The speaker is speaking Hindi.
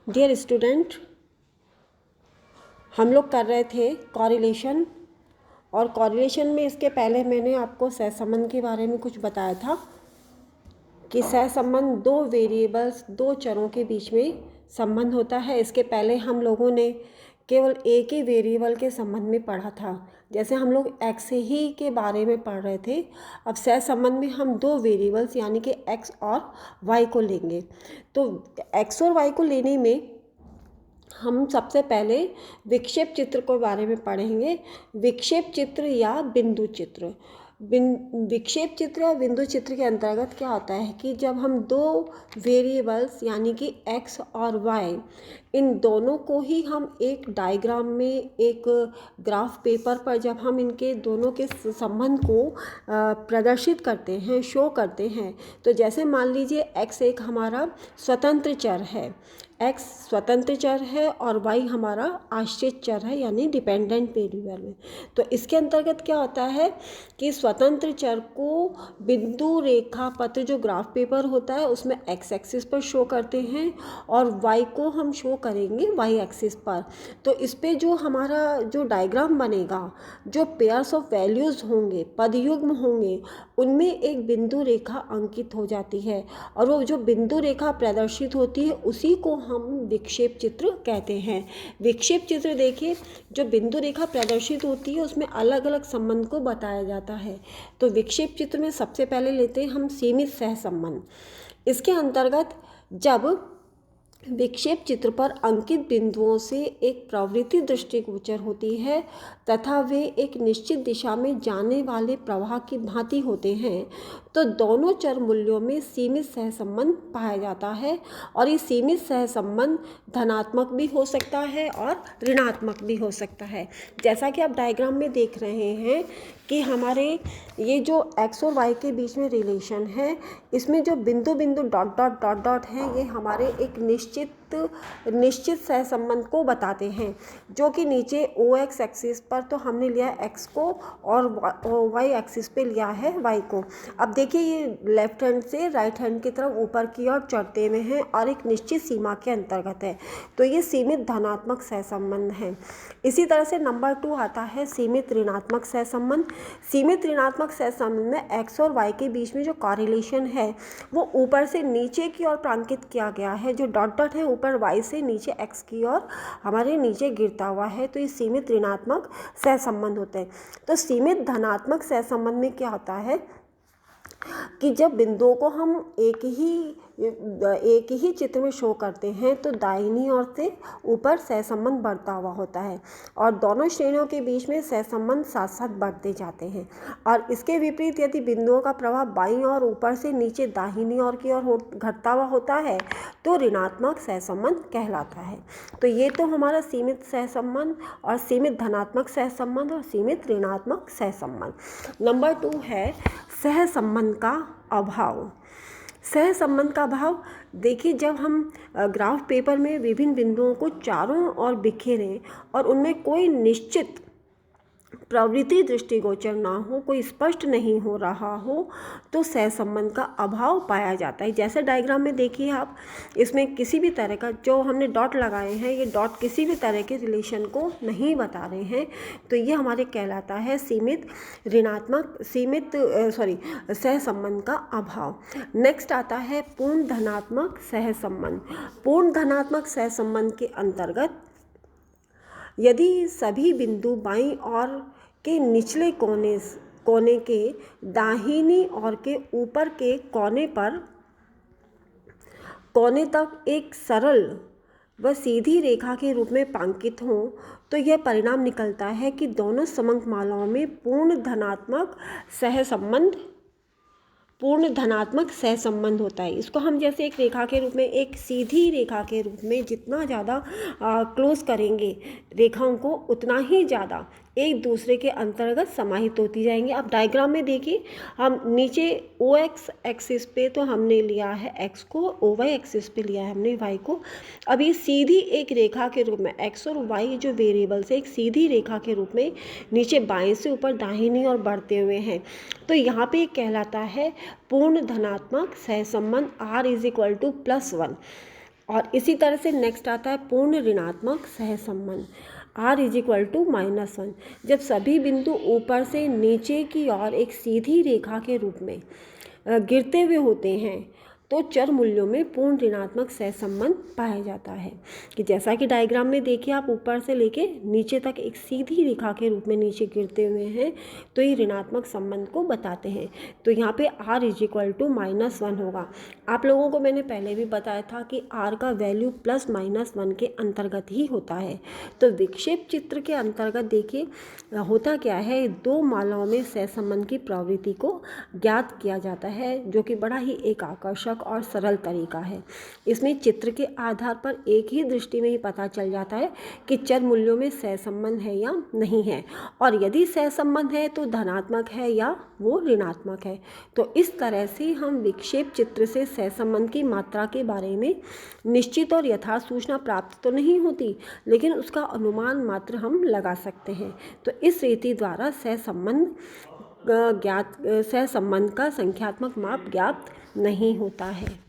डियर स्टूडेंट, हम लोग कर रहे थे कॉरिलेशन। और कॉरिलेशन में इसके पहले मैंने आपको सहसंबंध के बारे में कुछ बताया था कि सहसंबंध दो वेरिएबल्स, दो चरों के बीच में संबंध होता है। इसके पहले हम लोगों ने केवल एक ही वेरिएबल के संबंध में पढ़ा था, जैसे हम लोग एक्स ही के बारे में पढ़ रहे थे। अब सहसंबंध में हम दो वेरिएबल्स यानी कि एक्स और वाई को लेंगे। तो एक्स और वाई को लेने में हम सबसे पहले विक्षेप चित्र के बारे में पढ़ेंगे। विक्षेप चित्र या बिंदु चित्र। विक्षेप चित्र या बिंदु चित्र के अंतर्गत क्या होता है कि जब हम दो वेरिएबल्स यानी कि x और y, इन दोनों को ही हम एक डायग्राम में, एक ग्राफ पेपर पर जब हम इनके दोनों के संबंध को प्रदर्शित करते हैं, शो करते हैं, तो जैसे मान लीजिए x एक हमारा स्वतंत्र चर है, x स्वतंत्र चर है और y हमारा आश्रित चर है यानी डिपेंडेंट वेरिएबल है। तो इसके अंतर्गत क्या होता है कि स्वतंत्र चर को बिंदु रेखा पत्र जो ग्राफ पेपर होता है उसमें x एक्सिस पर शो करते हैं और y को हम शो करेंगे y एक्सिस पर। तो इस पे जो हमारा जो डायग्राम बनेगा, जो पेयर्स ऑफ वैल्यूज़ होंगे, पदयुग्म होंगे, उनमें एक बिंदु रेखा अंकित हो जाती है और वो जो बिंदु रेखा प्रदर्शित होती है उसी को हम विक्षेप चित्र कहते हैं। विक्षेप चित्र देखिए, जो बिंदु रेखा प्रदर्शित होती है उसमें अलग अलग संबंध को बताया जाता है। तो विक्षेप चित्र में सबसे पहले लेते हैं हम सीमित सहसंबंध। इसके अंतर्गत जब विक्षेप चित्र पर अंकित बिंदुओं से एक प्रवृत्ति दृष्टिगोचर होती है तथा वे एक निश्चित दिशा में जाने वाले प्रवाह की भांति होते हैं, तो दोनों चर मूल्यों में सीमित सहसंबंध पाया जाता है। और ये सीमित सहसंबंध धनात्मक भी हो सकता है और ऋणात्मक भी हो सकता है। जैसा कि आप डायग्राम में देख रहे हैं कि हमारे ये जो x और y के बीच में रिलेशन है, इसमें जो बिंदु बिंदु डॉट डॉट डॉट डॉट हैं, ये हमारे एक निश्चित सहसंबंध को बताते हैं, जो कि नीचे OX एक्सिस पर तो हमने लिया x को और y एक्सिस पे लिया है y को। अब देखिए ये लेफ्ट हैंड से राइट हैंड की तरफ ऊपर की ओर चढ़ते हुए हैं और एक निश्चित सीमा के अंतर्गत है, तो ये सीमित धनात्मक सहसंबंध है। इसी तरह से नंबर 2 आता है सीमित ऋणात्मक सहसंबंध। सीमित ऋणात्मक सहसंबंध में x और y के बीच में जो कॉरिलेशन है वो ऊपर से नीचे की ओर प्रांकित किया गया है। जो डॉट डॉट है ऊपर y से नीचे x की ओर हमारे नीचे गिरता हुआ है, तो ये सीमित ऋणात्मक सहसंबंध होते हैं। तो सीमित धनात्मक सहसंबंध में क्या होता है कि जब बिंदुओं को हम एक ही चित्र में शो करते हैं तो दाहिनी ओर से ऊपर सहसंबंध बढ़ता हुआ होता है और दोनों श्रेणियों के बीच में सहसंबंध साथ साथ बढ़ते जाते हैं। और इसके विपरीत यदि बिंदुओं का प्रवाह बाईं ओर ऊपर से नीचे दाहिनी ओर की ओर घटता हुआ होता है तो ऋणात्मक सहसंबंध कहलाता है। तो ये तो हमारा सीमित सहसंबंध और सीमित धनात्मक सहसंबंध और सीमित ऋणात्मक सहसंबंध। नंबर 2 है सहसंबंध का अभाव। सहसंबंध का अभाव देखिए, जब हम ग्राफ पेपर में विभिन्न बिंदुओं को चारों ओर बिखेरें और उनमें कोई निश्चित प्रवृत्ति दृष्टिगोचर ना हो, कोई स्पष्ट नहीं हो रहा हो, तो सहसंबंध का अभाव पाया जाता है। जैसे डायग्राम में देखिए आप, इसमें किसी भी तरह का जो हमने डॉट लगाए हैं, ये डॉट किसी भी तरह के रिलेशन को नहीं बता रहे हैं, तो ये हमारे कहलाता है सहसंबंध का अभाव। नेक्स्ट आता है पूर्ण धनात्मक सहसंबंध। पूर्ण धनात्मक सहसंबंध के अंतर्गत यदि सभी बिंदु बाईं ओर के निचले कोने के दाहिनी ओर के ऊपर के कोने तक एक सरल व सीधी रेखा के रूप में पांकित हों, तो यह परिणाम निकलता है कि दोनों समंकमालाओं में पूर्ण धनात्मक सहसंबंध होता है। इसको हम जैसे एक रेखा के रूप में, एक सीधी रेखा के रूप में जितना ज़्यादा क्लोज करेंगे रेखाओं को, उतना ही ज़्यादा एक दूसरे के अंतर्गत समाहित होती जाएंगे। अब डायग्राम में देखिए, हम नीचे OX एक्सिस पे तो हमने लिया है x को, OY एक्सिस पे लिया है हमने y को। अब ये सीधी एक रेखा के रूप में x और y जो वेरिएबल्स है, एक सीधी रेखा के रूप में नीचे बाएं से ऊपर दाहिनी ओर बढ़ते हुए हैं, तो यहाँ पे कहलाता है पूर्ण धनात्मक सहसंबंध R = +1। और इसी तरह से नेक्स्ट आता है पूर्ण ऋणात्मक सहसंबंध r इज इक्वल टू -1। जब सभी बिंदु ऊपर से नीचे की ओर एक सीधी रेखा के रूप में गिरते हुए होते हैं तो चर मूल्यों में पूर्ण ऋणात्मक सहसंबंध पाया जाता है। कि जैसा कि डायग्राम में देखिए आप ऊपर से लेके नीचे तक एक सीधी रेखा के रूप में नीचे गिरते हुए हैं तो ये ऋणात्मक संबंध को बताते हैं। तो यहाँ पे r इज इक्वल टू -1 होगा। आप लोगों को मैंने पहले भी बताया था कि r का वैल्यू +-1 के अंतर्गत ही होता है। तो विक्षेप चित्र के अंतर्गत देखिए होता क्या है, दो मालाओं में सहसंबंध की प्रवृत्ति को ज्ञात किया जाता है जो कि बड़ा ही एक आकर्षक और सरल तरीका है। इसमें चित्र के आधार पर एक ही दृष्टि में ही पता चल जाता है कि चर मूल्यों में सहसंबंध है या नहीं है, और यदि सहसंबंध है तो धनात्मक है या वो ऋणात्मक है। तो इस तरह से हम विक्षेप चित्र से सहसंबंध की मात्रा के बारे में निश्चित और यथार्थ सूचना प्राप्त तो नहीं होती, लेकिन उसका अनुमान मात्र हम लगा सकते हैं। तो इस रीति द्वारा सहसंबंध का संख्यात्मक माप ज्ञात नहीं होता है।